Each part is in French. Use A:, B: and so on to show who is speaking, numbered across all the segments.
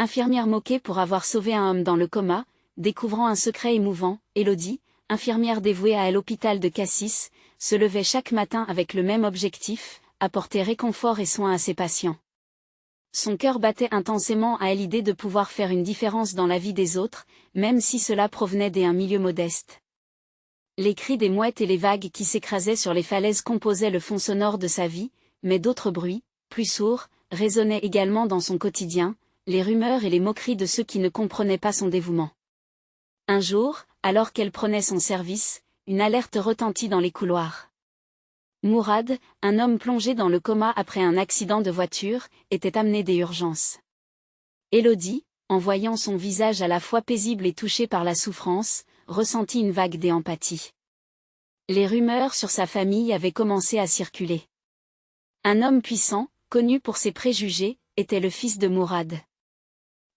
A: infirmière moquée pour avoir sauvé un homme dans le coma, découvrant un secret émouvant, Élodie, infirmière dévouée à l'hôpital de Cassis, se levait chaque matin avec le même objectif, apporter réconfort et soin à ses patients. Son cœur battait intensément à l'idée de pouvoir faire une différence dans la vie des autres, même si cela provenait d'un milieu modeste. Les cris des mouettes et les vagues qui s'écrasaient sur les falaises composaient le fond sonore de sa vie, mais d'autres bruits, plus sourds, résonnaient également dans son quotidien, les rumeurs et les moqueries de ceux qui ne comprenaient pas son dévouement. Un jour, alors qu'elle prenait son service, une alerte retentit dans les couloirs. Mourad, un homme plongé dans le coma après un accident de voiture, était amené des urgences. Élodie, en voyant son visage à la fois paisible et touché par la souffrance, ressentit une vague d'empathie. Les rumeurs sur sa famille avaient commencé à circuler. Un homme puissant, connu pour ses préjugés, était le fils de Mourad.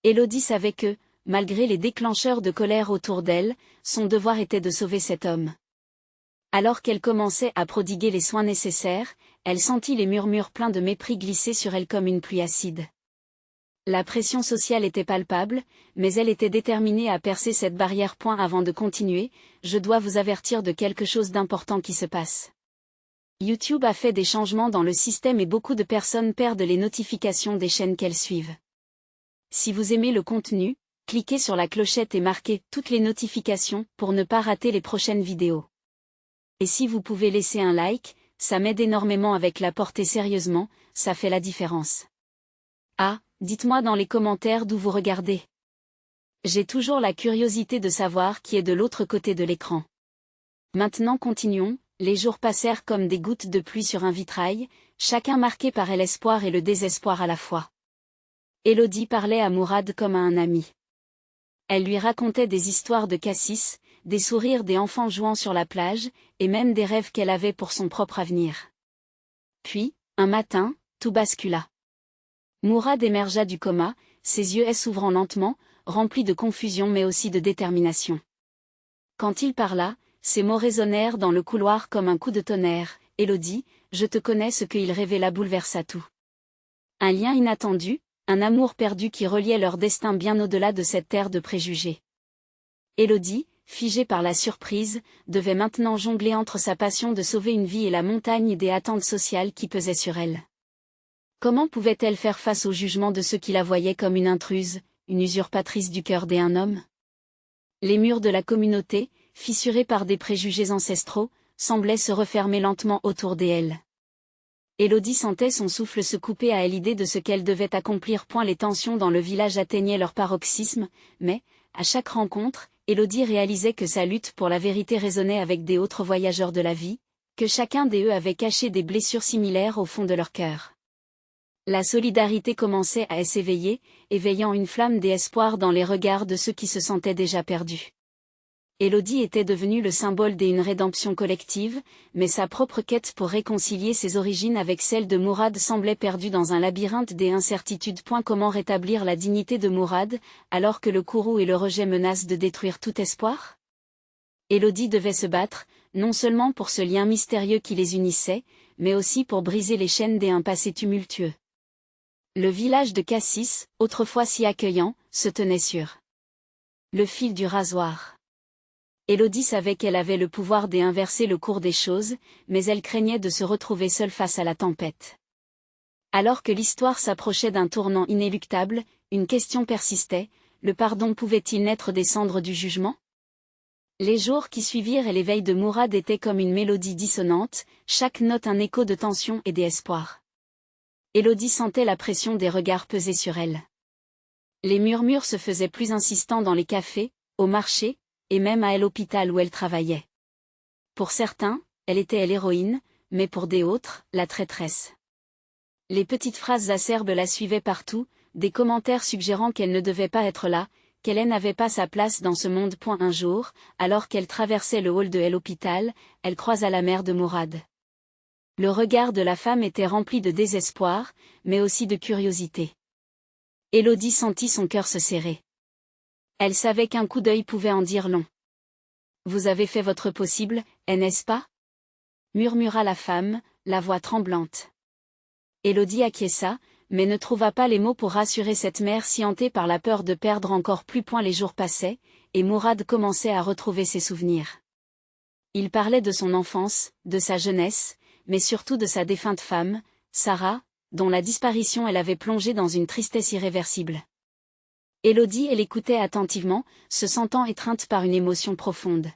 A: Élodie savait que, malgré les déclencheurs de colère autour d'elle, son devoir était de sauver cet homme. Alors qu'elle commençait à prodiguer les soins nécessaires, elle sentit les murmures pleins de mépris glisser sur elle comme une pluie acide. La pression sociale était palpable, mais elle était déterminée à percer cette barrière. Avant de continuer, je dois vous avertir de quelque chose d'important qui se passe. YouTube a fait des changements dans le système et beaucoup de personnes perdent les notifications des chaînes qu'elles suivent. Si vous aimez le contenu, cliquez sur la clochette et marquez toutes les notifications pour ne pas rater les prochaines vidéos. Et si vous pouvez laisser un like, ça m'aide énormément avec la portée sérieusement, ça fait la différence. Ah, dites-moi dans les commentaires d'où vous regardez. J'ai toujours la curiosité de savoir qui est de l'autre côté de l'écran. Maintenant continuons, les jours passèrent comme des gouttes de pluie sur un vitrail, chacun marqué par l'espoir et le désespoir à la fois. Élodie parlait à Mourad comme à un ami. Elle lui racontait des histoires de Cassis, des sourires des enfants jouant sur la plage, et même des rêves qu'elle avait pour son propre avenir. Puis, un matin, tout bascula. Mourad émergea du coma, ses yeux s'ouvrant lentement, remplis de confusion mais aussi de détermination. Quand il parla, ses mots résonnèrent dans le couloir comme un coup de tonnerre. « Élodie, je te connais » ce qu'il révéla bouleversa tout. Un lien inattendu, un amour perdu qui reliait leur destin bien au-delà de cette terre de préjugés. Élodie, figée par la surprise, devait maintenant jongler entre sa passion de sauver une vie et la montagne des attentes sociales qui pesaient sur elle. Comment pouvait-elle faire face au jugement de ceux qui la voyaient comme une intruse, une usurpatrice du cœur d'un homme? Les murs de la communauté, fissurés par des préjugés ancestraux, semblaient se refermer lentement autour d'elle. Élodie sentait son souffle se couper à l'idée de ce qu'elle devait accomplir. Les tensions dans le village atteignaient leur paroxysme, mais, à chaque rencontre, Élodie réalisait que sa lutte pour la vérité résonnait avec des autres voyageurs de la vie, que chacun d'eux avait caché des blessures similaires au fond de leur cœur. La solidarité commençait à s'éveiller, éveillant une flamme d'espoir dans les regards de ceux qui se sentaient déjà perdus. Élodie était devenue le symbole d'une rédemption collective, mais sa propre quête pour réconcilier ses origines avec celle de Mourad semblait perdue dans un labyrinthe des incertitudes. Comment rétablir la dignité de Mourad, alors que le courroux et le rejet menacent de détruire tout espoir? Élodie devait se battre, non seulement pour ce lien mystérieux qui les unissait, mais aussi pour briser les chaînes d'un passé tumultueux. Le village de Cassis, autrefois si accueillant, se tenait sur le fil du rasoir. Élodie savait qu'elle avait le pouvoir d'inverser le cours des choses, mais elle craignait de se retrouver seule face à la tempête. Alors que l'histoire s'approchait d'un tournant inéluctable, une question persistait, le pardon pouvait-il naître des cendres du jugement? Les jours qui suivirent et l'éveil de Mourad étaient comme une mélodie dissonante, chaque note un écho de tension et d'espoir. Élodie sentait la pression des regards peser sur elle. Les murmures se faisaient plus insistants dans les cafés, au marché, et même à l'hôpital où elle travaillait. Pour certains, elle était l'héroïne, mais pour des autres, la traîtresse. Les petites phrases acerbes la suivaient partout, des commentaires suggérant qu'elle ne devait pas être là, qu'elle n'avait pas sa place dans ce monde. Un jour, alors qu'elle traversait le hall de l'hôpital, elle croisa la mère de Mourad. Le regard de la femme était rempli de désespoir, mais aussi de curiosité. Élodie sentit son cœur se serrer. Elle savait qu'un coup d'œil pouvait en dire long. « Vous avez fait votre possible, n'est-ce pas ?» murmura la femme, la voix tremblante. Élodie acquiesça, mais ne trouva pas les mots pour rassurer cette mère si hantée par la peur de perdre encore plus point. Les jours passaient, et Mourad commençait à retrouver ses souvenirs. Il parlait de son enfance, de sa jeunesse, mais surtout de sa défunte femme, Sarah, dont la disparition l'avait plongé dans une tristesse irréversible. Élodie l'écoutait attentivement, se sentant étreinte par une émotion profonde.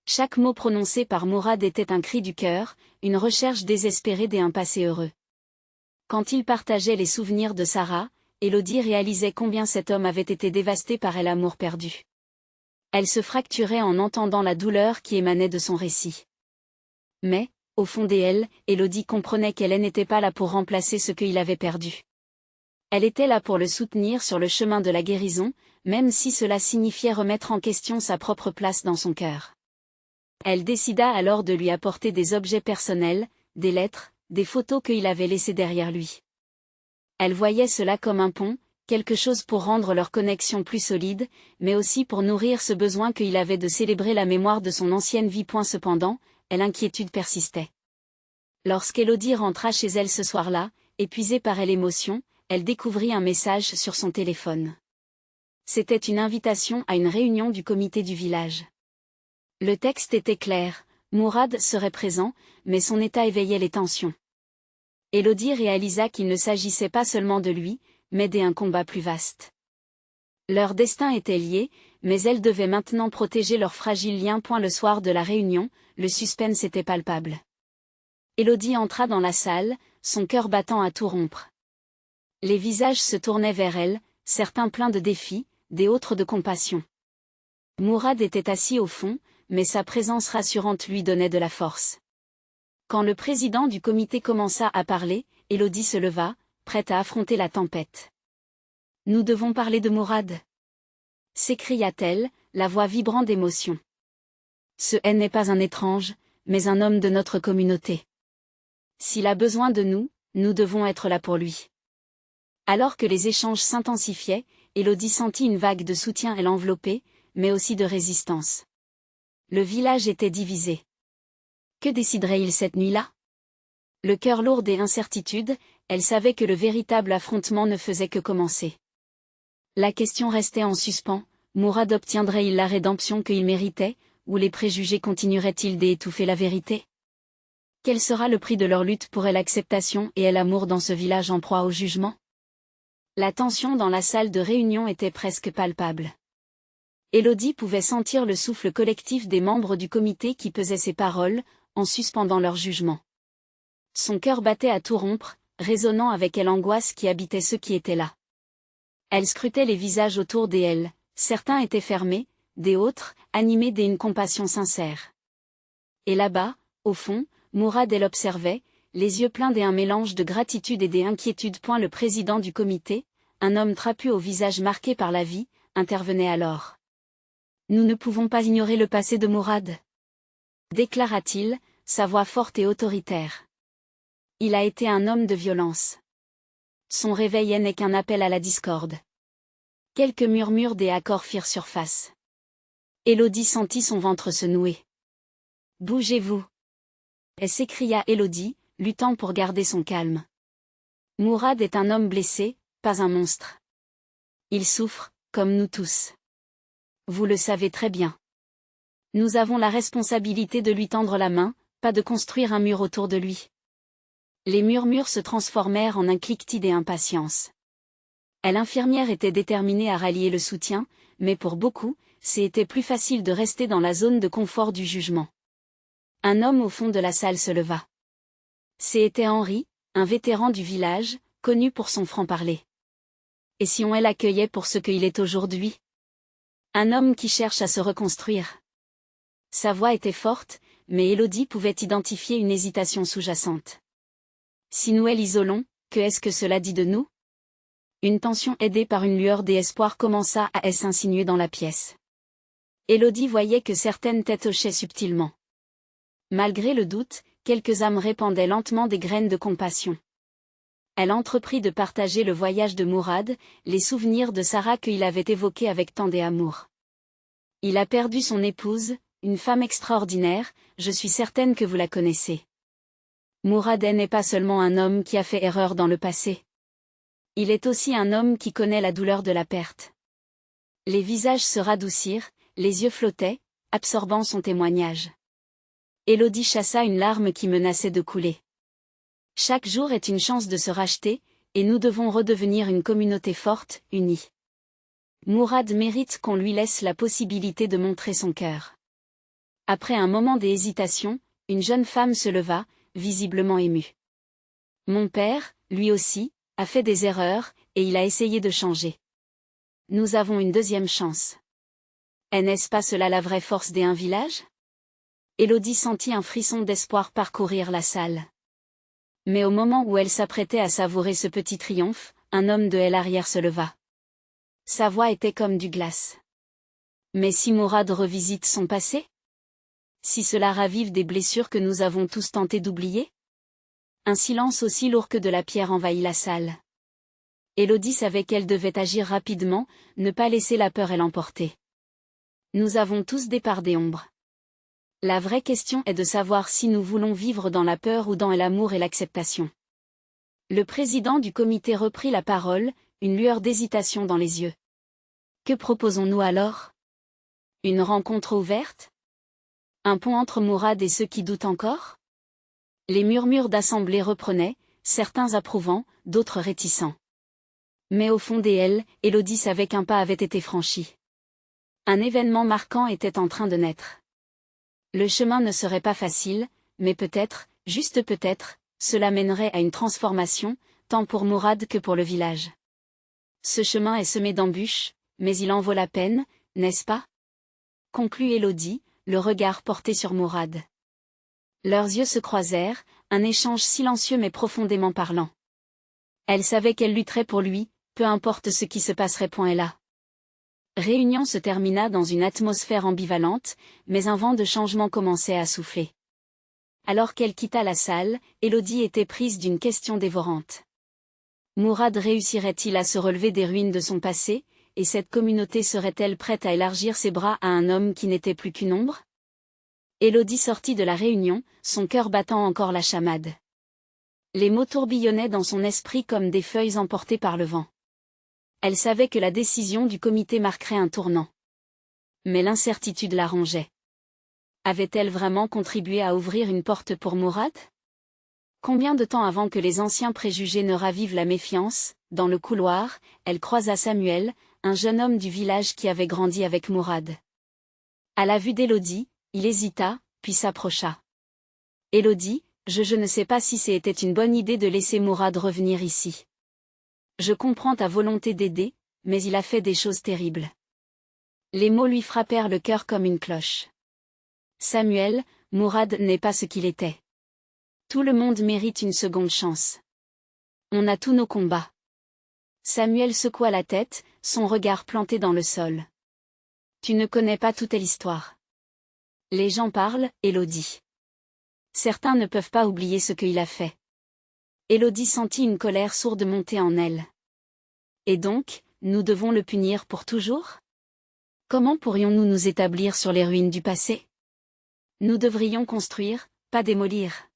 A: Chaque mot prononcé par Mourad était un cri du cœur, une recherche désespérée d'un passé heureux. Quand il partageait les souvenirs de Sarah, Élodie réalisait combien cet homme avait été dévasté par l'amour perdu. Elle se fracturait en entendant la douleur qui émanait de son récit. Mais, au fond d'elle, Élodie comprenait qu'elle n'était pas là pour remplacer ce qu'il avait perdu. Elle était là pour le soutenir sur le chemin de la guérison, même si cela signifiait remettre en question sa propre place dans son cœur. Elle décida alors de lui apporter des objets personnels, des lettres, des photos qu'il avait laissées derrière lui. Elle voyait cela comme un pont, quelque chose pour rendre leur connexion plus solide, mais aussi pour nourrir ce besoin qu'il avait de célébrer la mémoire de son ancienne vie. Cependant, l'inquiétude persistait. Lorsqu'Élodie rentra chez elle ce soir-là, épuisée par l'émotion, elle découvrit un message sur son téléphone. C'était une invitation à une réunion du comité du village. Le texte était clair, Mourad serait présent, mais son état éveillait les tensions. Élodie réalisa qu'il ne s'agissait pas seulement de lui, mais d'un combat plus vaste. Leur destin était lié, mais elle devait maintenant protéger leur fragile lien. Le soir de la réunion, le suspense était palpable. Élodie entra dans la salle, son cœur battant à tout rompre. Les visages se tournaient vers elle, certains pleins de défis, des autres de compassion. Mourad était assis au fond, mais sa présence rassurante lui donnait de la force. Quand le président du comité commença à parler, Élodie se leva, prête à affronter la tempête. « Nous devons parler de Mourad !» s'écria-t-elle, la voix vibrant d'émotion. Ce n'est pas un étrange, mais un homme de notre communauté. S'il a besoin de nous, nous devons être là pour lui. Alors que les échanges s'intensifiaient, Élodie sentit une vague de soutien l'envelopper, mais aussi de résistance. Le village était divisé. Que déciderait-il cette nuit-là? Le cœur lourd d'incertitude, elle savait que le véritable affrontement ne faisait que commencer. La question restait en suspens, Mourad obtiendrait-il la rédemption qu'il méritait, ou les préjugés continueraient-ils d'étouffer la vérité? Quel sera le prix de leur lutte pour l'acceptation et l'amour dans ce village en proie au jugement? La tension dans la salle de réunion était presque palpable. Élodie pouvait sentir le souffle collectif des membres du comité qui pesaient ses paroles, en suspendant leur jugement. Son cœur battait à tout rompre, résonnant avec l'angoisse qui habitait ceux qui étaient là. Elle scrutait les visages autour d'elle, certains étaient fermés, des autres, animés d'une compassion sincère. Et là-bas, au fond, Mourad l'observait, les yeux pleins d'un mélange de gratitude et d'inquiétude. Le président du comité, un homme trapu au visage marqué par la vie, intervenait alors. « Nous ne pouvons pas ignorer le passé de Mourad », déclara-t-il, sa voix forte et autoritaire. Il a été un homme de violence. Son réveil n'est qu'un appel à la discorde. Quelques murmures des accords firent surface. Élodie sentit son ventre se nouer. « Bougez-vous !» s'écria Élodie, luttant pour garder son calme. Mourad est un homme blessé, pas un monstre. Il souffre, comme nous tous. Vous le savez très bien. Nous avons la responsabilité de lui tendre la main, pas de construire un mur autour de lui. Les murmures se transformèrent en un cliquetis d'impatience. L'infirmière était déterminée à rallier le soutien, mais pour beaucoup, c'était plus facile de rester dans la zone de confort du jugement. Un homme au fond de la salle se leva. C'était Henri, un vétéran du village, connu pour son franc-parler. Et si on l'accueillait pour ce qu'il est aujourd'hui? Un homme qui cherche à se reconstruire. Sa voix était forte, mais Élodie pouvait identifier une hésitation sous-jacente. Si nous l'isolons, que cela dit de nous? Une tension aidée par une lueur d'espoir commença à s'insinuer dans la pièce. Élodie voyait que certaines têtes hochaient subtilement. Malgré le doute, quelques âmes répandaient lentement des graines de compassion. Elle entreprit de partager le voyage de Mourad, les souvenirs de Sarah qu'il avait évoqués avec tant d'amour. Il a perdu son épouse, une femme extraordinaire, je suis certaine que vous la connaissez. Mourad n'est pas seulement un homme qui a fait erreur dans le passé. Il est aussi un homme qui connaît la douleur de la perte. Les visages se radoucirent, les yeux flottaient, absorbant son témoignage. Élodie chassa une larme qui menaçait de couler. Chaque jour est une chance de se racheter, et nous devons redevenir une communauté forte, unie. Mourad mérite qu'on lui laisse la possibilité de montrer son cœur. Après un moment d'hésitation, une jeune femme se leva, visiblement émue. Mon père, lui aussi, a fait des erreurs, et il a essayé de changer. Nous avons une deuxième chance. N'est-ce pas cela la vraie force d'un village? Élodie sentit un frisson d'espoir parcourir la salle. Mais au moment où elle s'apprêtait à savourer ce petit triomphe, un homme de l'arrière se leva. Sa voix était comme du glace. Mais si Mourad revisite son passé? Si cela ravive des blessures que nous avons tous tenté d'oublier? Un silence aussi lourd que de la pierre envahit la salle. Élodie savait qu'elle devait agir rapidement, ne pas laisser la peur l'emporter. Nous avons tous des parts d'ombre. La vraie question est de savoir si nous voulons vivre dans la peur ou dans l'amour et l'acceptation. Le président du comité reprit la parole, une lueur d'hésitation dans les yeux. Que proposons-nous alors? Une rencontre ouverte? Un pont entre Mourad et ceux qui doutent encore? Les murmures d'assemblée reprenaient, certains approuvant, d'autres réticents. Mais au fond d'elle, Élodie savait qu'un pas avait été franchi. Un événement marquant était en train de naître. Le chemin ne serait pas facile, mais peut-être, juste peut-être, cela mènerait à une transformation, tant pour Mourad que pour le village. Ce chemin est semé d'embûches, mais il en vaut la peine, n'est-ce pas? Conclut Élodie, le regard porté sur Mourad. Leurs yeux se croisèrent, un échange silencieux mais profondément parlant. Elle savait qu'elle lutterait pour lui, peu importe ce qui se passerait. Là. Réunion se termina dans une atmosphère ambivalente, mais un vent de changement commençait à souffler. Alors qu'elle quitta la salle, Élodie était prise d'une question dévorante. Mourad réussirait-il à se relever des ruines de son passé, et cette communauté serait-elle prête à élargir ses bras à un homme qui n'était plus qu'une ombre? Élodie sortit de la réunion, son cœur battant encore la chamade. Les mots tourbillonnaient dans son esprit comme des feuilles emportées par le vent. Elle savait que la décision du comité marquerait un tournant. Mais l'incertitude la rongeait. Avait-elle vraiment contribué à ouvrir une porte pour Mourad? Combien de temps avant que les anciens préjugés ne ravivent la méfiance, dans le couloir, elle croisa Samuel, un jeune homme du village qui avait grandi avec Mourad. À la vue d'Élodie, il hésita, puis s'approcha. « Élodie, je ne sais pas si c'était une bonne idée de laisser Mourad revenir ici. Je comprends ta volonté d'aider, mais il a fait des choses terribles. » Les mots lui frappèrent le cœur comme une cloche. « Samuel, Mourad n'est pas ce qu'il était. Tout le monde mérite une seconde chance. On a tous nos combats. » Samuel secoua la tête, son regard planté dans le sol. « Tu ne connais pas toute l'histoire. Les gens parlent, Élodie. Certains ne peuvent pas oublier ce qu'il a fait. » Élodie sentit une colère sourde monter en elle. « Et donc, nous devons le punir pour toujours? Comment pourrions-nous nous établir sur les ruines du passé? Nous devrions construire, pas démolir. »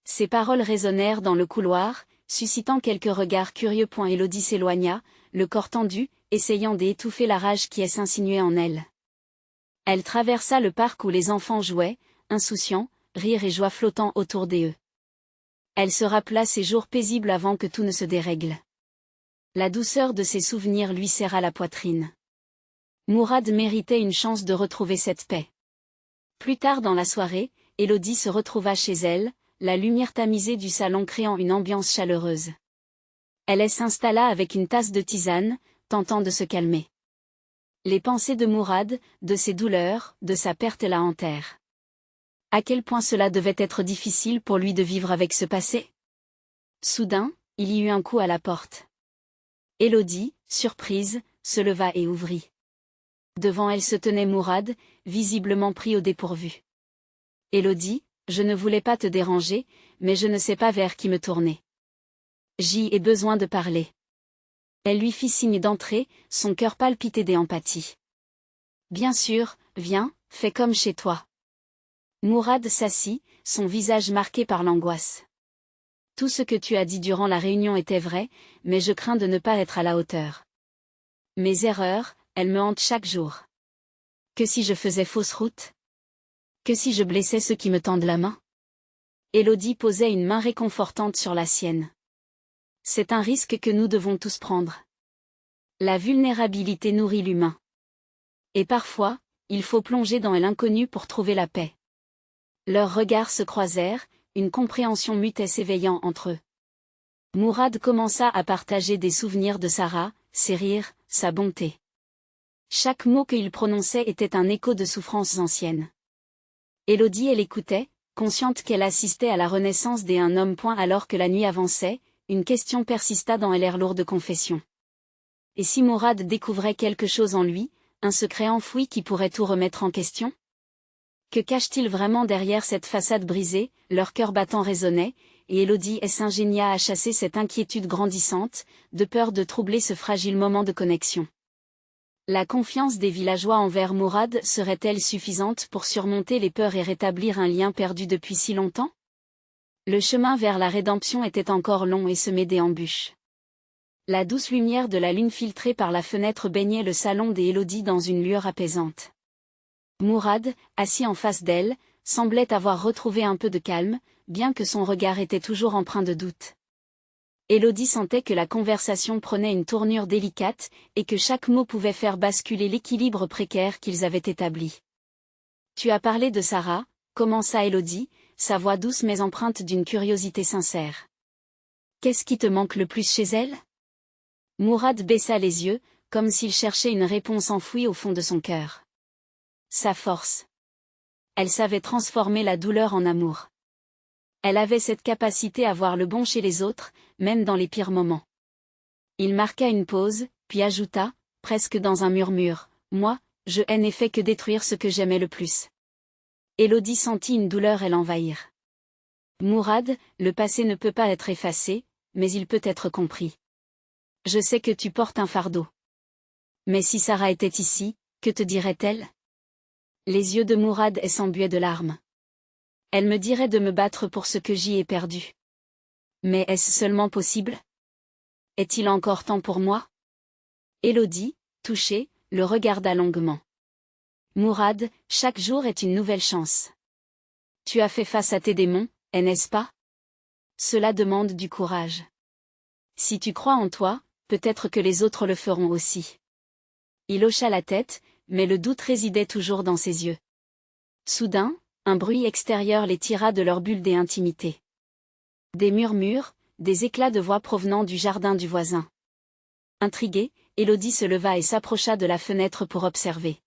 A: Ces paroles résonnèrent dans le couloir, suscitant quelques regards curieux. Élodie s'éloigna, le corps tendu, essayant d'étouffer la rage qui s'insinuait en elle. Elle traversa le parc où les enfants jouaient, insouciants, rire et joie flottant autour d'eux. Elle se rappela ces jours paisibles avant que tout ne se dérègle. La douceur de ses souvenirs lui serra la poitrine. Mourad méritait une chance de retrouver cette paix. Plus tard dans la soirée, Élodie se retrouva chez elle, la lumière tamisée du salon créant une ambiance chaleureuse. Elle s'installa avec une tasse de tisane, tentant de se calmer. Les pensées de Mourad, de ses douleurs, de sa perte la hantèrent. À quel point cela devait être difficile pour lui de vivre avec ce passé? Soudain, il y eut un coup à la porte. Élodie, surprise, se leva et ouvrit. Devant elle se tenait Mourad, visiblement pris au dépourvu. « Élodie, je ne voulais pas te déranger, mais je ne sais pas vers qui me tourner. J'ai besoin de parler. » Elle lui fit signe d'entrer, son cœur palpitait d'empathie. « Bien sûr, viens, fais comme chez toi. » Mourad s'assit, son visage marqué par l'angoisse. Tout ce que tu as dit durant la réunion était vrai, mais je crains de ne pas être à la hauteur. Mes erreurs, elles me hantent chaque jour. Que si je faisais fausse route? Que si je blessais ceux qui me tendent la main? Élodie posait une main réconfortante sur la sienne. C'est un risque que nous devons tous prendre. La vulnérabilité nourrit l'humain. Et parfois, il faut plonger dans l'inconnu pour trouver la paix. Leurs regards se croisèrent, une compréhension muette s'éveillant entre eux. Mourad commença à partager des souvenirs de Sarah, ses rires, sa bonté. Chaque mot qu'il prononçait était un écho de souffrances anciennes. Élodie, elle écoutait, consciente qu'elle assistait à la renaissance d'un homme. Alors que la nuit avançait, une question persista dans l'air lourd de confession. Et si Mourad découvrait quelque chose en lui, un secret enfoui qui pourrait tout remettre en question? Que cache-t-il vraiment derrière cette façade brisée? Leur cœur battant résonnait, et Élodie s'ingénia à chasser cette inquiétude grandissante, de peur de troubler ce fragile moment de connexion. La confiance des villageois envers Mourad serait-elle suffisante pour surmonter les peurs et rétablir un lien perdu depuis si longtemps? Le chemin vers la rédemption était encore long et semé d'embûches. La douce lumière de la lune filtrée par la fenêtre baignait le salon d'Élodie dans une lueur apaisante. Mourad, assis en face d'elle, semblait avoir retrouvé un peu de calme, bien que son regard était toujours empreint de doute. Élodie sentait que la conversation prenait une tournure délicate, et que chaque mot pouvait faire basculer l'équilibre précaire qu'ils avaient établi. « Tu as parlé de Sarah », commença Élodie, sa voix douce mais empreinte d'une curiosité sincère. « Qu'est-ce qui te manque le plus chez elle ?» Mourad baissa les yeux, comme s'il cherchait une réponse enfouie au fond de son cœur. Sa force. Elle savait transformer la douleur en amour. Elle avait cette capacité à voir le bon chez les autres, même dans les pires moments. Il marqua une pause, puis ajouta, presque dans un murmure, « Moi, je n'ai fait que détruire ce que j'aimais le plus. » Élodie sentit une douleur l'envahir. Mourad, le passé ne peut pas être effacé, mais il peut être compris. Je sais que tu portes un fardeau. Mais si Sarah était ici, que te dirait-elle? Les yeux de Mourad s'embuaient de larmes. Elle me dirait de me battre pour ce que j'y ai perdu. Mais est-ce seulement possible? Est-il encore temps pour moi? Élodie, touchée, le regarda longuement. Mourad, chaque jour est une nouvelle chance. Tu as fait face à tes démons, n'est-ce pas? Cela demande du courage. Si tu crois en toi, peut-être que les autres le feront aussi. Il hocha la tête, mais le doute résidait toujours dans ses yeux. Soudain, un bruit extérieur les tira de leur bulle d'intimité. Des murmures, des éclats de voix provenant du jardin du voisin. Intriguée, Élodie se leva et s'approcha de la fenêtre pour observer.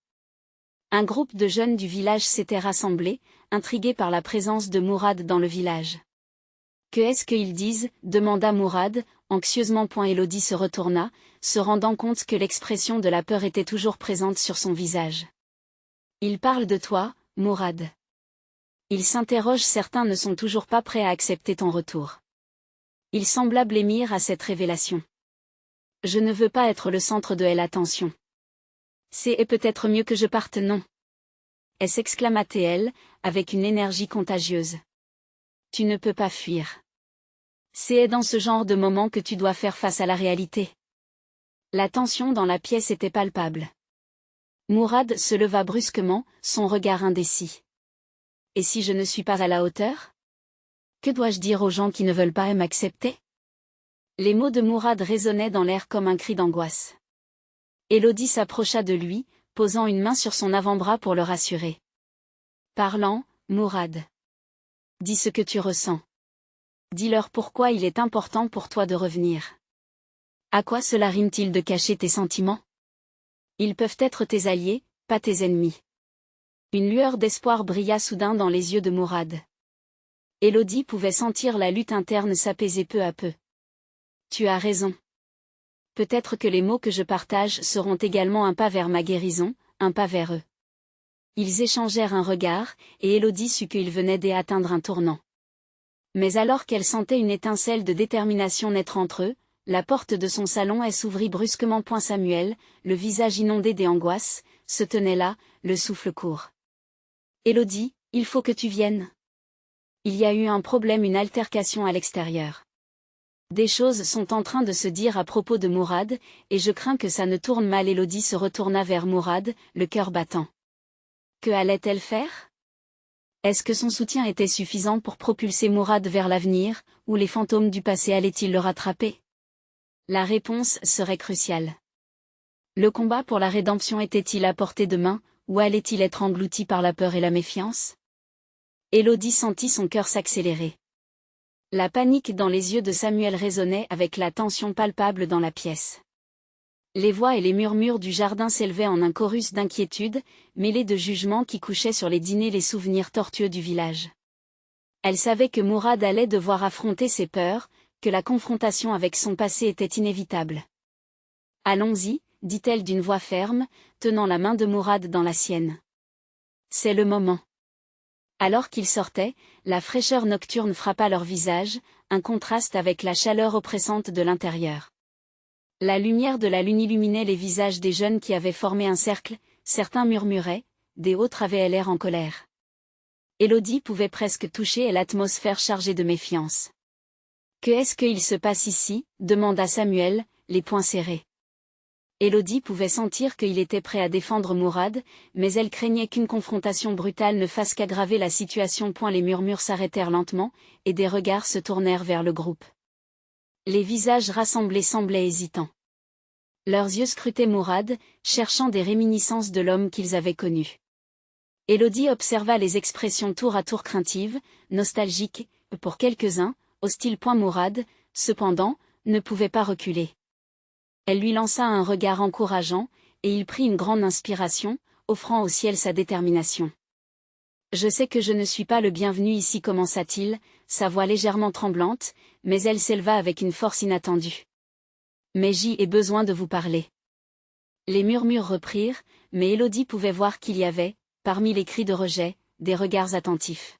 A: Un groupe de jeunes du village s'était rassemblé, intrigués par la présence de Mourad dans le village. « Que est-ce qu'ils disent » demanda Mourad, anxieusement. Élodie se retourna, se rendant compte que l'expression de la peur était toujours présente sur son visage. « Ils parlent de toi, Mourad. Ils s'interrogent, certains ne sont toujours pas prêts à accepter ton retour. » Il sembla blêmir à cette révélation. « Je ne veux pas être le centre de l'attention. C'est peut-être mieux que je parte, non. » s'exclama-t-elle, avec une énergie contagieuse. « Tu ne peux pas fuir. C'est dans ce genre de moment que tu dois faire face à la réalité. » La tension dans la pièce était palpable. Mourad se leva brusquement, son regard indécis. « Et si je ne suis pas à la hauteur? Que dois-je dire aux gens qui ne veulent pas m'accepter ?» Les mots de Mourad résonnaient dans l'air comme un cri d'angoisse. Élodie s'approcha de lui, posant une main sur son avant-bras pour le rassurer. « Parlant, Mourad. Dis ce que tu ressens. Dis-leur pourquoi il est important pour toi de revenir. À quoi cela rime-t-il de cacher tes sentiments? Ils peuvent être tes alliés, pas tes ennemis. » Une lueur d'espoir brilla soudain dans les yeux de Mourad. Élodie pouvait sentir la lutte interne s'apaiser peu à peu. « Tu as raison. Peut-être que les mots que je partage seront également un pas vers ma guérison, un pas vers eux. » Ils échangèrent un regard, et Élodie sut qu'ils venaient d'atteindre un tournant. Mais alors qu'elle sentait une étincelle de détermination naître entre eux, la porte de son salon s'ouvrit brusquement. Samuel, le visage inondé d'angoisse, se tenait là, le souffle court. « Élodie, il faut que tu viennes. » Il y a eu un problème, une altercation à l'extérieur. Des choses sont en train de se dire à propos de Mourad, et je crains que ça ne tourne mal. Élodie se retourna vers Mourad, le cœur battant. Que allait-elle faire? Est-ce que son soutien était suffisant pour propulser Mourad vers l'avenir, ou les fantômes du passé allaient-ils le rattraper? La réponse serait cruciale. Le combat pour la rédemption était-il à portée de main, ou allait-il être englouti par la peur et la méfiance? Élodie sentit son cœur s'accélérer. La panique dans les yeux de Samuel résonnait avec la tension palpable dans la pièce. Les voix et les murmures du jardin s'élevaient en un chorus d'inquiétude, mêlés de jugement qui couchaient sur les dîners, les souvenirs tortueux du village. Elle savait que Mourad allait devoir affronter ses peurs, que la confrontation avec son passé était inévitable. Allons-y, dit-elle d'une voix ferme, tenant la main de Mourad dans la sienne. C'est le moment. Alors qu'ils sortaient, la fraîcheur nocturne frappa leur visage, un contraste avec la chaleur oppressante de l'intérieur. La lumière de la lune illuminait les visages des jeunes qui avaient formé un cercle, certains murmuraient, des autres avaient l'air en colère. Élodie pouvait presque toucher l'atmosphère chargée de méfiance. « Que est-ce qu'il se passe ici ?» demanda Samuel, les poings serrés. Élodie pouvait sentir qu'il était prêt à défendre Mourad, mais elle craignait qu'une confrontation brutale ne fasse qu'aggraver la situation. Les murmures s'arrêtèrent lentement, et des regards se tournèrent vers le groupe. Les visages rassemblés semblaient hésitants. Leurs yeux scrutaient Mourad, cherchant des réminiscences de l'homme qu'ils avaient connu. Élodie observa les expressions tour à tour craintives, nostalgiques, pour quelques-uns, hostiles. Mourad, cependant, ne pouvait pas reculer. Elle lui lança un regard encourageant, et il prit une grande inspiration, offrant au ciel sa détermination. « Je sais que je ne suis pas le bienvenu ici, commença-t-il, sa voix légèrement tremblante, mais elle s'éleva avec une force inattendue. « Mais j'y ai besoin de vous parler. » Les murmures reprirent, mais Élodie pouvait voir qu'il y avait, parmi les cris de rejet, des regards attentifs.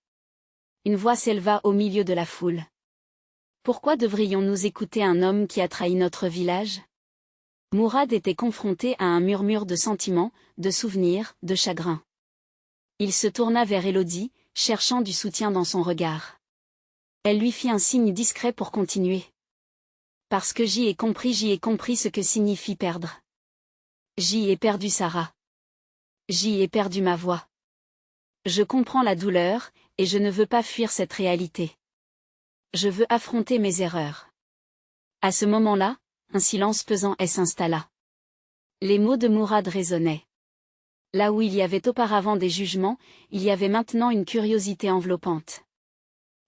A: Une voix s'éleva au milieu de la foule. « Pourquoi devrions-nous écouter un homme qui a trahi notre village ?» Mourad était confronté à un murmure de sentiments, de souvenirs, de chagrin. Il se tourna vers Élodie, cherchant du soutien dans son regard. Elle lui fit un signe discret pour continuer. « Parce que j'y ai compris ce que signifie perdre. J'y ai perdu Sarah. J'y ai perdu ma voix. Je comprends la douleur, et je ne veux pas fuir cette réalité. Je veux affronter mes erreurs. » À ce moment-là, un silence pesant s'installa. Les mots de Mourad résonnaient. Là où il y avait auparavant des jugements, il y avait maintenant une curiosité enveloppante.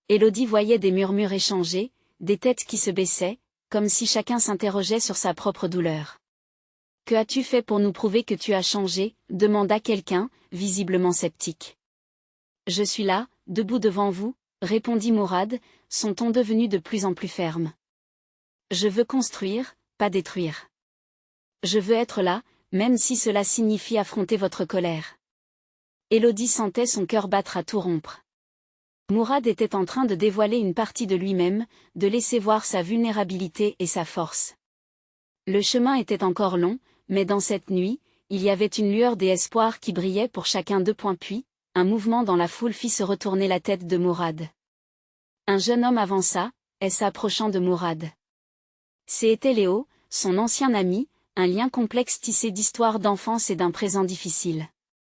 A: Élodie voyait des murmures échangés, des têtes qui se baissaient, comme si chacun s'interrogeait sur sa propre douleur. « Que as-tu fait pour nous prouver que tu as changé ?» demanda quelqu'un, visiblement sceptique. « Je suis là, debout devant vous, » répondit Mourad, son ton devenu de plus en plus ferme. « Je veux construire, pas détruire. Je veux être là, même si cela signifie affronter votre colère. » Élodie sentait son cœur battre à tout rompre. Mourad était en train de dévoiler une partie de lui-même, de laisser voir sa vulnérabilité et sa force. Le chemin était encore long, mais dans cette nuit, il y avait une lueur d'espoir qui brillait pour chacun d'eux. Puis, un mouvement dans la foule fit se retourner la tête de Mourad. Un jeune homme avança, s'approchant de Mourad. C'était Léo, son ancien ami, un lien complexe tissé d'histoires d'enfance et d'un présent difficile.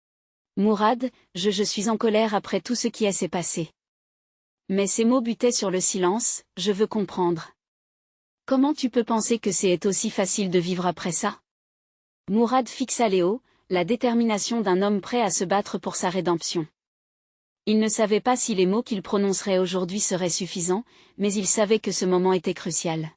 A: « Mourad, je suis en colère après tout ce qui s'est passé. » Mais ces mots butaient sur le silence. « Je veux comprendre. Comment tu peux penser que c'est aussi facile de vivre après ça ?» Mourad fixa Léo, la détermination d'un homme prêt à se battre pour sa rédemption. Il ne savait pas si les mots qu'il prononcerait aujourd'hui seraient suffisants, mais il savait que ce moment était crucial.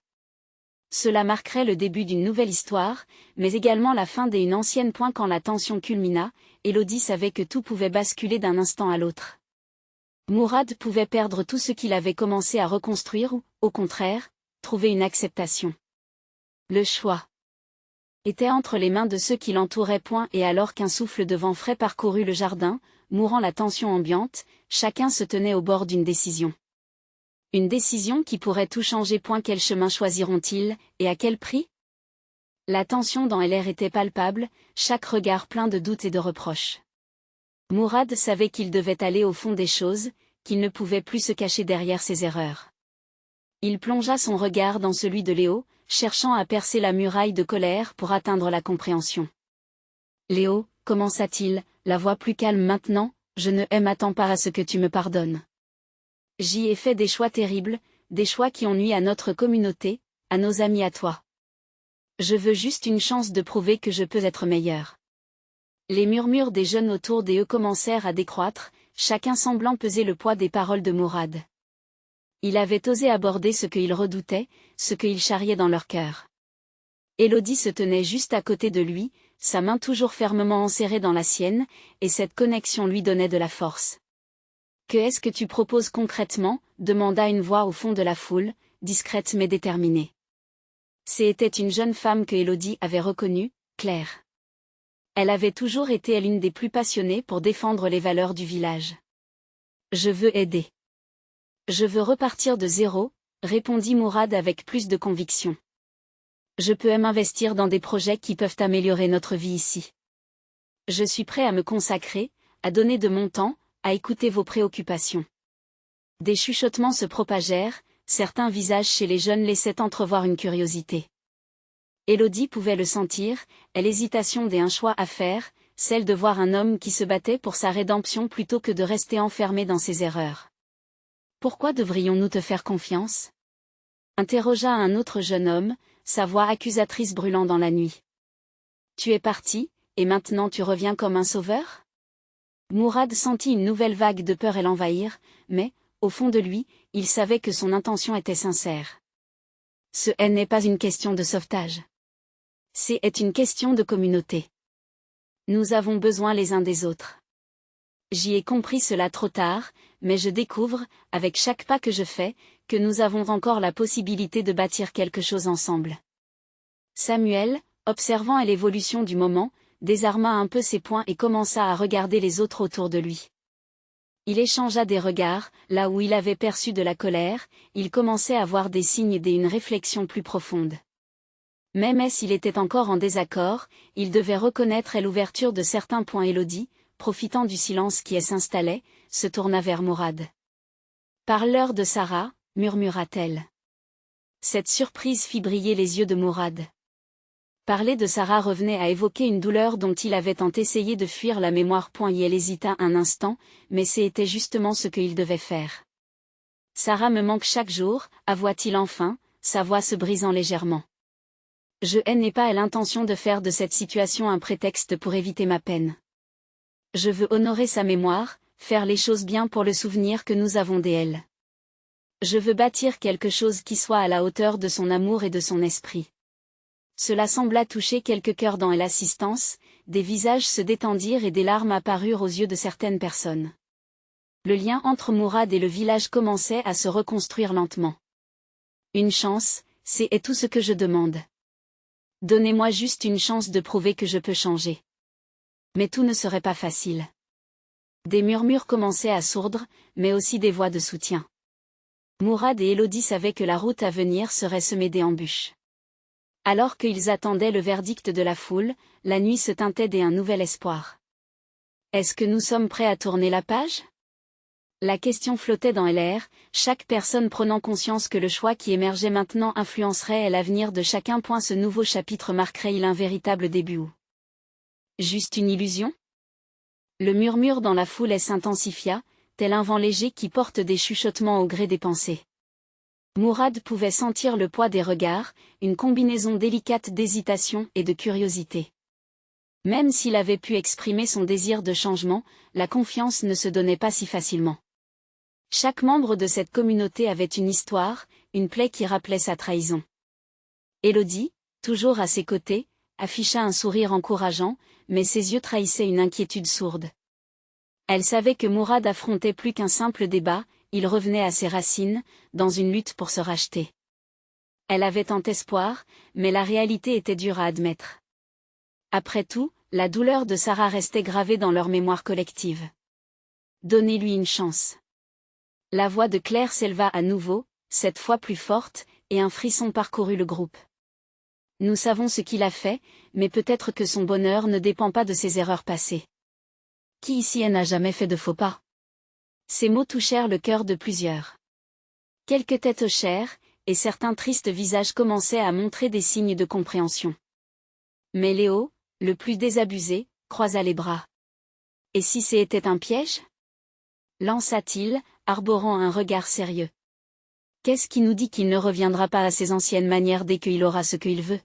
A: Cela marquerait le début d'une nouvelle histoire, mais également la fin d'une ancienne. Quand la tension culmina, Élodie savait que tout pouvait basculer d'un instant à l'autre. Mourad pouvait perdre tout ce qu'il avait commencé à reconstruire ou, au contraire, trouver une acceptation. Le choix était entre les mains de ceux qui l'entouraient. Et alors qu'un souffle de vent frais parcourut le jardin, mourant la tension ambiante, chacun se tenait au bord d'une décision. Une décision qui pourrait tout changer. Quel chemin choisiront-ils, et à quel prix? La tension dans l'air était palpable, chaque regard plein de doutes et de reproches. Mourad savait qu'il devait aller au fond des choses, qu'il ne pouvait plus se cacher derrière ses erreurs. Il plongea son regard dans celui de Léo, cherchant à percer la muraille de colère pour atteindre la compréhension. « Léo, commença-t-il, la voix plus calme maintenant, je ne m'attends pas à ce que tu me pardonnes. J'y ai fait des choix terribles, des choix qui ont nui à notre communauté, à nos amis, à toi. Je veux juste une chance de prouver que je peux être meilleur. » Les murmures des jeunes autour d'eux commencèrent à décroître, chacun semblant peser le poids des paroles de Mourad. Il avait osé aborder ce qu'ils redoutaient, ce qu'ils charriaient dans leur cœur. Élodie se tenait juste à côté de lui, sa main toujours fermement enserrée dans la sienne, et cette connexion lui donnait de la force. « Que est-ce que tu proposes concrètement ?» demanda une voix au fond de la foule, discrète mais déterminée. C'était une jeune femme que Élodie avait reconnue, Claire. Elle avait toujours été l'une des plus passionnées pour défendre les valeurs du village. « Je veux aider. Je veux repartir de zéro, » répondit Mourad avec plus de conviction. « Je peux m'investir dans des projets qui peuvent améliorer notre vie ici. Je suis prêt à me consacrer, à donner de mon temps, à écouter vos préoccupations. » Des chuchotements se propagèrent, certains visages chez les jeunes laissaient entrevoir une curiosité. Élodie pouvait le sentir, l'hésitation d'un choix à faire, celle de voir un homme qui se battait pour sa rédemption plutôt que de rester enfermé dans ses erreurs. « Pourquoi devrions-nous te faire confiance ?» interrogea un autre jeune homme, sa voix accusatrice brûlant dans la nuit. « Tu es parti, et maintenant tu reviens comme un sauveur ?» Mourad sentit une nouvelle vague de peur l'envahir, mais, au fond de lui, il savait que son intention était sincère. Ce n'est pas une question de sauvetage. C'est une question de communauté. Nous avons besoin les uns des autres. J'y ai compris cela trop tard, mais je découvre, avec chaque pas que je fais, que nous avons encore la possibilité de bâtir quelque chose ensemble. Samuel, observant l'évolution du moment, désarma un peu ses poings et commença à regarder les autres autour de lui. Il échangea des regards, là où il avait perçu de la colère, il commençait à voir des signes d'une réflexion plus profonde. Même s'il était encore en désaccord, il devait reconnaître l'ouverture de certains points. Élodie, profitant du silence qui s'installait, se tourna vers Mourad. « Parle-leur de Sarah, » murmura-t-elle. Cette surprise fit briller les yeux de Mourad. Parler de Sarah revenait à évoquer une douleur dont il avait tant essayé de fuir la mémoire. Elle hésita un instant, mais c'était justement ce qu'il devait faire. « Sarah me manque chaque jour, » avoua-t-il enfin, sa voix se brisant légèrement. « Je n'ai pas l'intention de faire de cette situation un prétexte pour éviter ma peine. Je veux honorer sa mémoire, faire les choses bien pour le souvenir que nous avons d'elle. Je veux bâtir quelque chose qui soit à la hauteur de son amour et de son esprit. » Cela sembla toucher quelques cœurs dans l'assistance, des visages se détendirent et des larmes apparurent aux yeux de certaines personnes. Le lien entre Mourad et le village commençait à se reconstruire lentement. « Une chance, c'est tout ce que je demande. Donnez-moi juste une chance de prouver que je peux changer. » Mais tout ne serait pas facile. Des murmures commençaient à sourdre, mais aussi des voix de soutien. Mourad et Élodie savaient que la route à venir serait semée d'embûches. Alors qu'ils attendaient le verdict de la foule, la nuit se teintait d'un nouvel espoir. Est-ce que nous sommes prêts à tourner la page ? La question flottait dans l'air, chaque personne prenant conscience que le choix qui émergeait maintenant influencerait l'avenir de chacun. Ce nouveau chapitre marquerait-il un véritable début ou juste une illusion ? Le murmure dans la foule s'intensifia, tel un vent léger qui porte des chuchotements au gré des pensées. Mourad pouvait sentir le poids des regards, une combinaison délicate d'hésitation et de curiosité. Même s'il avait pu exprimer son désir de changement, la confiance ne se donnait pas si facilement. Chaque membre de cette communauté avait une histoire, une plaie qui rappelait sa trahison. Élodie, toujours à ses côtés, afficha un sourire encourageant, mais ses yeux trahissaient une inquiétude sourde. Elle savait que Mourad affrontait plus qu'un simple débat, il revenait à ses racines, dans une lutte pour se racheter. Elle avait tant espoir, mais la réalité était dure à admettre. Après tout, la douleur de Sarah restait gravée dans leur mémoire collective. Donnez-lui une chance. La voix de Claire s'éleva à nouveau, cette fois plus forte, et un frisson parcourut le groupe. Nous savons ce qu'il a fait, mais peut-être que son bonheur ne dépend pas de ses erreurs passées. Qui ici n'a jamais fait de faux pas ? Ces mots touchèrent le cœur de plusieurs. Quelques têtes hochèrent, et certains tristes visages commençaient à montrer des signes de compréhension. Mais Léo, le plus désabusé, croisa les bras. Et si c'était un piège? Lança-t-il, arborant un regard sérieux. Qu'est-ce qui nous dit qu'il ne reviendra pas à ses anciennes manières dès qu'il aura ce qu'il veut?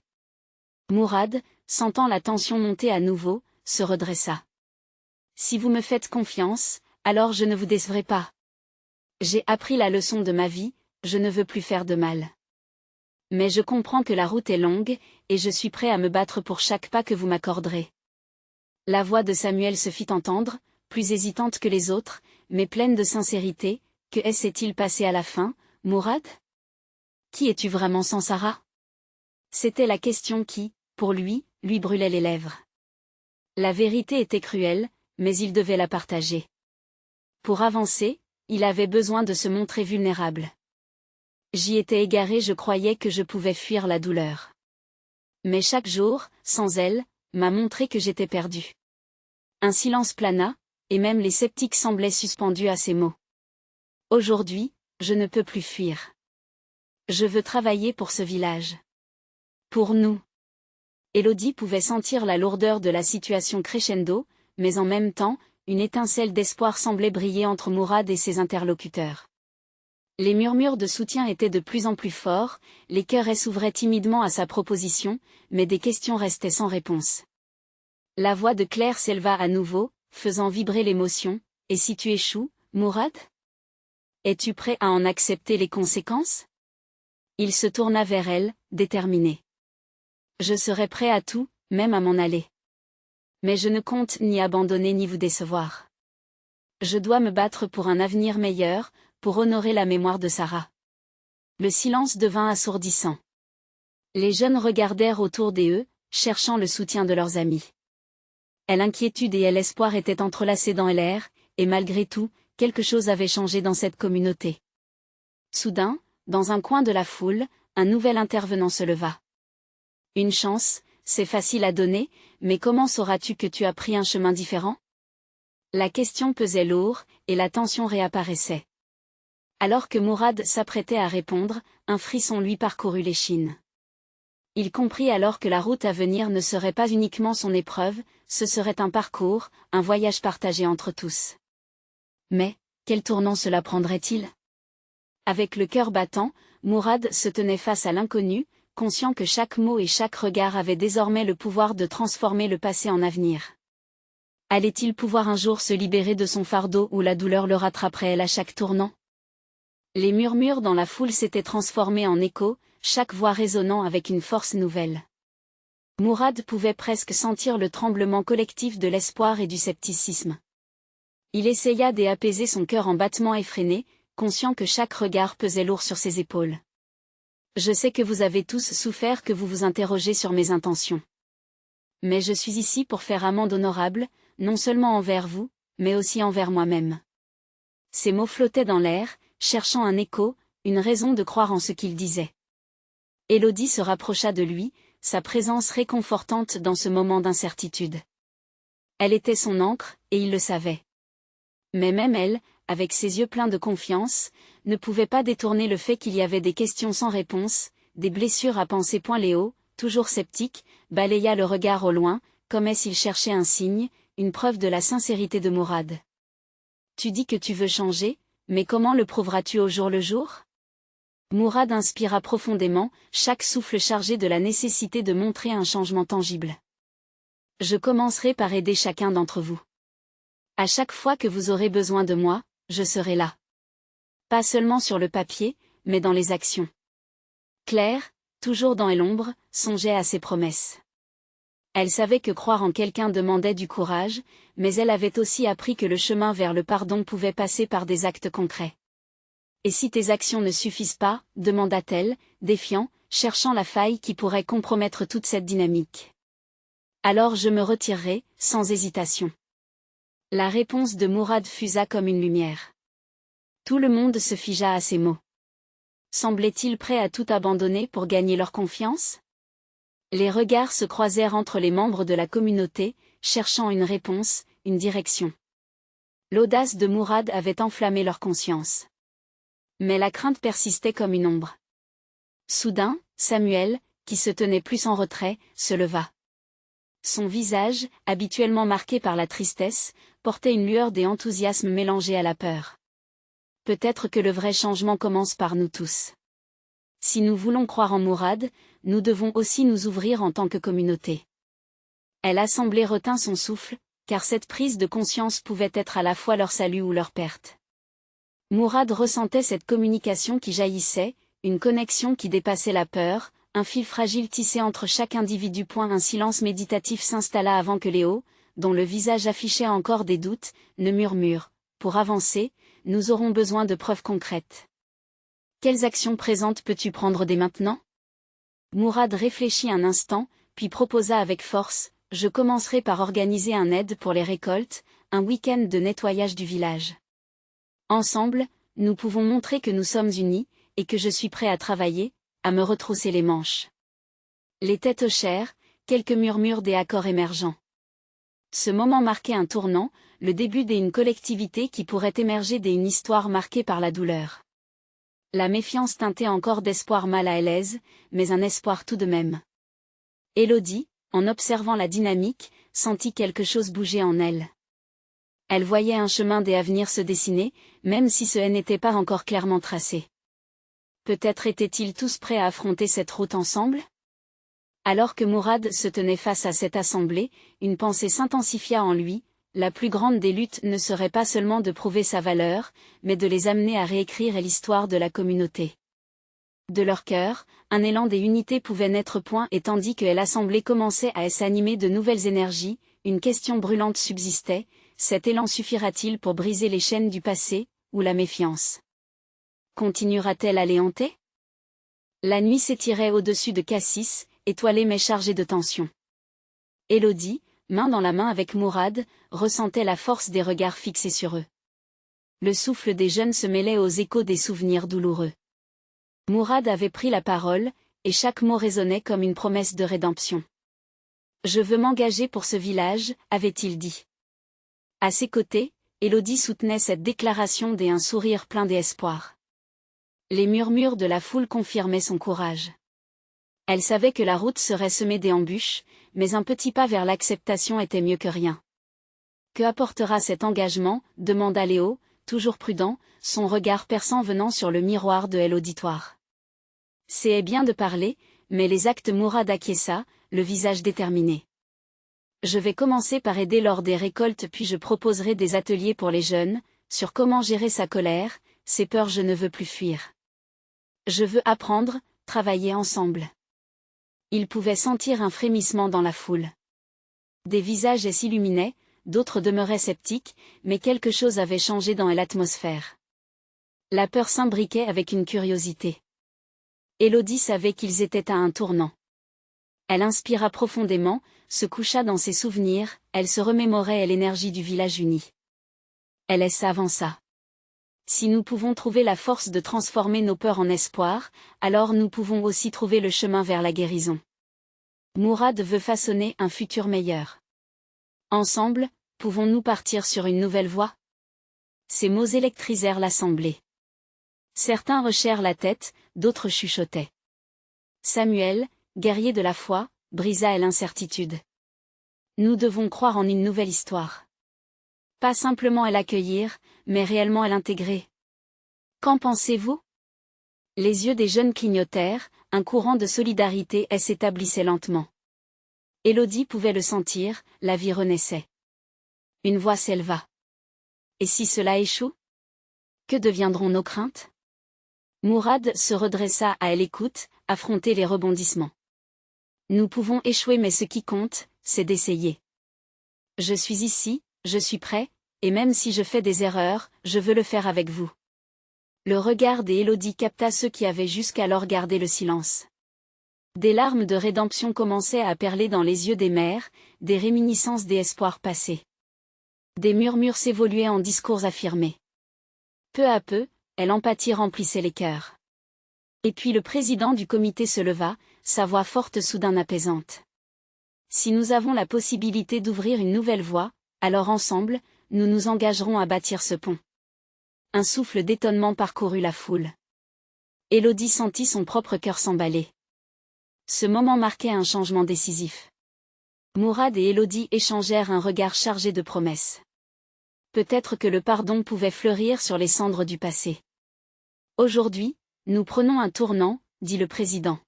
A: Mourad, sentant la tension monter à nouveau, se redressa. Si vous me faites confiance, alors je ne vous décevrai pas. J'ai appris la leçon de ma vie, je ne veux plus faire de mal. Mais je comprends que la route est longue, et je suis prêt à me battre pour chaque pas que vous m'accorderez. La voix de Samuel se fit entendre, plus hésitante que les autres, mais pleine de sincérité. Que s'est-il passé à la fin, Mourad? Qui es-tu vraiment sans Sarah? C'était la question qui, pour lui brûlait les lèvres. La vérité était cruelle, mais il devait la partager. Pour avancer, il avait besoin de se montrer vulnérable. J'y étais égaré, je croyais que je pouvais fuir la douleur. Mais chaque jour, sans elle, m'a montré que j'étais perdu. Un silence plana, et même les sceptiques semblaient suspendus à ces mots. Aujourd'hui, je ne peux plus fuir. Je veux travailler pour ce village. Pour nous. Élodie pouvait sentir la lourdeur de la situation crescendo, mais en même temps, une étincelle d'espoir semblait briller entre Mourad et ses interlocuteurs. Les murmures de soutien étaient de plus en plus forts, les cœurs s'ouvraient timidement à sa proposition, mais des questions restaient sans réponse. La voix de Claire s'éleva à nouveau, faisant vibrer l'émotion. Et si tu échoues, Mourad? Es-tu prêt à en accepter les conséquences? Il se tourna vers elle, déterminé. Je serai prêt à tout, même à m'en aller. Mais je ne compte ni abandonner ni vous décevoir. Je dois me battre pour un avenir meilleur, pour honorer la mémoire de Sarah. Le silence devint assourdissant. Les jeunes regardèrent autour d'eux, cherchant le soutien de leurs amis. L'inquiétude et l'espoir étaient entrelacés dans l'air, et malgré tout, quelque chose avait changé dans cette communauté. Soudain, dans un coin de la foule, un nouvel intervenant se leva. Une chance, c'est facile à donner, mais comment sauras-tu que tu as pris un chemin différent? La question pesait lourd, et la tension réapparaissait. Alors que Mourad s'apprêtait à répondre, un frisson lui parcourut l'échine. Il comprit alors que la route à venir ne serait pas uniquement son épreuve, ce serait un parcours, un voyage partagé entre tous. Mais, quel tournant cela prendrait-il? Avec le cœur battant, Mourad se tenait face à l'inconnu, conscient que chaque mot et chaque regard avaient désormais le pouvoir de transformer le passé en avenir. Allait-il pouvoir un jour se libérer de son fardeau ou la douleur le rattraperait-elle à chaque tournant? Les murmures dans la foule s'étaient transformés en échos, chaque voix résonnant avec une force nouvelle. Mourad pouvait presque sentir le tremblement collectif de l'espoir et du scepticisme. Il essaya d'apaiser son cœur en battements effrénés, conscient que chaque regard pesait lourd sur ses épaules. Je sais que vous avez tous souffert, que vous vous interrogez sur mes intentions. Mais je suis ici pour faire amende honorable, non seulement envers vous, mais aussi envers moi-même. Ces mots flottaient dans l'air, cherchant un écho, une raison de croire en ce qu'il disait. Élodie se rapprocha de lui, sa présence réconfortante dans ce moment d'incertitude. Elle était son ancre, et il le savait. Mais même elle, avec ses yeux pleins de confiance, ne pouvait pas détourner le fait qu'il y avait des questions sans réponse, des blessures à penser. Léo, toujours sceptique, balaya le regard au loin, comme s'il cherchait un signe, une preuve de la sincérité de Mourad. Tu dis que tu veux changer, mais comment le prouveras-tu au jour le jour? Mourad inspira profondément, chaque souffle chargé de la nécessité de montrer un changement tangible. Je commencerai par aider chacun d'entre vous. À chaque fois que vous aurez besoin de moi, je serai là. Pas seulement sur le papier, mais dans les actions. Claire, toujours dans l'ombre, songeait à ses promesses. Elle savait que croire en quelqu'un demandait du courage, mais elle avait aussi appris que le chemin vers le pardon pouvait passer par des actes concrets. Et si tes actions ne suffisent pas, demanda-t-elle, défiant, cherchant la faille qui pourrait compromettre toute cette dynamique. Alors je me retirerai, sans hésitation. La réponse de Mourad fusa comme une lumière. Tout le monde se figea à ces mots. Semblait-il prêt à tout abandonner pour gagner leur confiance? Les regards se croisèrent entre les membres de la communauté, cherchant une réponse, une direction. L'audace de Mourad avait enflammé leur conscience. Mais la crainte persistait comme une ombre. Soudain, Samuel, qui se tenait plus en retrait, se leva. Son visage, habituellement marqué par la tristesse, portait une lueur d'enthousiasme mélangée à la peur. Peut-être que le vrai changement commence par nous tous. Si nous voulons croire en Mourad, nous devons aussi nous ouvrir en tant que communauté. L'assemblée retint son souffle, car cette prise de conscience pouvait être à la fois leur salut ou leur perte. Mourad ressentait cette communication qui jaillissait, une connexion qui dépassait la peur, un fil fragile tissé entre chaque individu. Un silence méditatif s'installa avant que Léo, dont le visage affichait encore des doutes, ne murmure. Pour avancer, nous aurons besoin de preuves concrètes. Quelles actions présentes peux-tu prendre dès maintenant? Mourad réfléchit un instant, puis proposa avec force, je commencerai par organiser un aide pour les récoltes, un week-end de nettoyage du village. Ensemble, nous pouvons montrer que nous sommes unis, et que je suis prêt à travailler, à me retrousser les manches. Les têtes hochèrent, quelques murmures des accords émergents. Ce moment marquait un tournant, le début d'une collectivité qui pourrait émerger d'une histoire marquée par la douleur. La méfiance teintait encore d'espoir mal à l'aise, mais un espoir tout de même. Élodie, en observant la dynamique, sentit quelque chose bouger en elle. Elle voyait un chemin des avenirs se dessiner, même si ce n'était pas encore clairement tracé. Peut-être étaient-ils tous prêts à affronter cette route ensemble? Alors que Mourad se tenait face à cette assemblée, une pensée s'intensifia en lui, la plus grande des luttes ne serait pas seulement de prouver sa valeur, mais de les amener à réécrire l'histoire de la communauté. De leur cœur, un élan d'unité pouvait naître. Et tandis que l'assemblée commençait à s'animer de nouvelles énergies, une question brûlante subsistait, cet élan suffira-t-il pour briser les chaînes du passé, ou la méfiance? Continuera-t-elle à les hanter? La nuit s'étirait au-dessus de Cassis, étoilée mais chargée de tension. Élodie, main dans la main avec Mourad, ressentait la force des regards fixés sur eux. Le souffle des jeunes se mêlait aux échos des souvenirs douloureux. Mourad avait pris la parole, et chaque mot résonnait comme une promesse de rédemption. « Je veux m'engager pour ce village », avait-il dit. À ses côtés, Élodie soutenait cette déclaration un sourire plein d'espoir. Les murmures de la foule confirmaient son courage. Elle savait que la route serait semée d'embûches, mais un petit pas vers l'acceptation était mieux que rien. Que apportera cet engagement? Demanda Léo, toujours prudent, son regard perçant venant sur le miroir de l'auditoire. C'est bien de parler, mais les actes. Mourad acquiesça, le visage déterminé. Je vais commencer par aider lors des récoltes, puis je proposerai des ateliers pour les jeunes, sur comment gérer sa colère, ses peurs. Je ne veux plus fuir. Je veux apprendre, travailler ensemble. Il pouvait sentir un frémissement dans la foule. Des visages s'illuminaient, d'autres demeuraient sceptiques, mais quelque chose avait changé dans l'atmosphère. La peur s'imbriquait avec une curiosité. Élodie savait qu'ils étaient à un tournant. Elle inspira profondément, se coucha dans ses souvenirs, elle se remémorait l'énergie du village uni. Elle s'avança. Si nous pouvons trouver la force de transformer nos peurs en espoir, alors nous pouvons aussi trouver le chemin vers la guérison. Mourad veut façonner un futur meilleur. Ensemble, pouvons-nous partir sur une nouvelle voie? Ces mots électrisèrent l'assemblée. Certains hochèrent la tête, d'autres chuchotaient. Samuel, guerrier de la foi, brisa l'incertitude. Nous devons croire en une nouvelle histoire. Pas simplement l'accueillir, mais réellement l'intégrer. Qu'en pensez-vous? Les yeux des jeunes clignotèrent, un courant de solidarité s'établissait lentement. Élodie pouvait le sentir, la vie renaissait. Une voix s'éleva. Et si cela échoue? Que deviendront nos craintes? Mourad se redressa à l'écoute, affronter les rebondissements. Nous pouvons échouer, mais ce qui compte, c'est d'essayer. Je suis ici, je suis prêt, et même si je fais des erreurs, je veux le faire avec vous. Le regard d'Élodie capta ceux qui avaient jusqu'alors gardé le silence. Des larmes de rédemption commençaient à perler dans les yeux des mères, des réminiscences des espoirs passés. Des murmures s'évoluaient en discours affirmés. Peu à peu, l'empathie remplissait les cœurs. Et puis le président du comité se leva, sa voix forte soudain apaisante. Si nous avons la possibilité d'ouvrir une nouvelle voie, alors ensemble, nous nous engagerons à bâtir ce pont. Un souffle d'étonnement parcourut la foule. Élodie sentit son propre cœur s'emballer. Ce moment marquait un changement décisif. Mourad et Élodie échangèrent un regard chargé de promesses. Peut-être que le pardon pouvait fleurir sur les cendres du passé. Aujourd'hui, nous prenons un tournant, dit le président.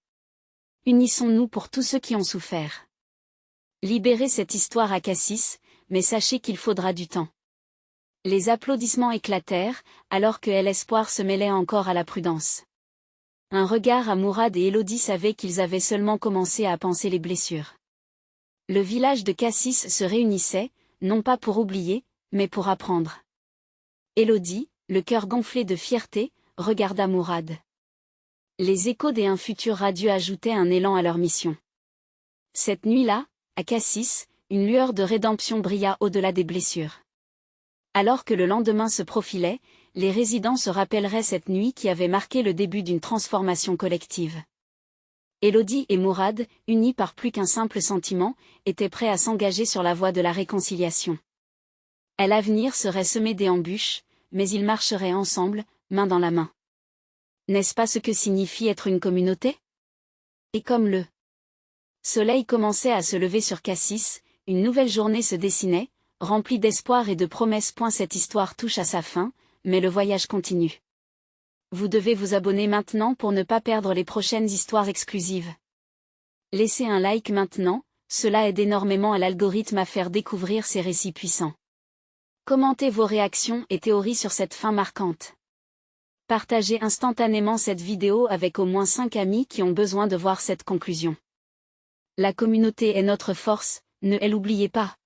A: Unissons-nous pour tous ceux qui ont souffert. Libérez cette histoire à Cassis, mais sachez qu'il faudra du temps. Les applaudissements éclatèrent, alors que l'espoir se mêlait encore à la prudence. Un regard à Mourad et Élodie savaient qu'ils avaient seulement commencé à panser les blessures. Le village de Cassis se réunissait, non pas pour oublier, mais pour apprendre. Élodie, le cœur gonflé de fierté, regarda Mourad. Les échos d'un futur radieux ajoutaient un élan à leur mission. Cette nuit-là, à Cassis, une lueur de rédemption brilla au-delà des blessures. Alors que le lendemain se profilait, les résidents se rappelleraient cette nuit qui avait marqué le début d'une transformation collective. Élodie et Mourad, unis par plus qu'un simple sentiment, étaient prêts à s'engager sur la voie de la réconciliation. L'avenir serait semé d'embûches, mais ils marcheraient ensemble, main dans la main. N'est-ce pas ce que signifie être une communauté? Et comme le soleil commençait à se lever sur Cassis, une nouvelle journée se dessinait, remplie d'espoir et de promesses. Cette histoire touche à sa fin, mais le voyage continue. Vous devez vous abonner maintenant pour ne pas perdre les prochaines histoires exclusives. Laissez un like maintenant, cela aide énormément à l'algorithme à faire découvrir ces récits puissants. Commentez vos réactions et théories sur cette fin marquante. Partagez instantanément cette vidéo avec au moins 5 amis qui ont besoin de voir cette conclusion. La communauté est notre force, ne l'oubliez pas.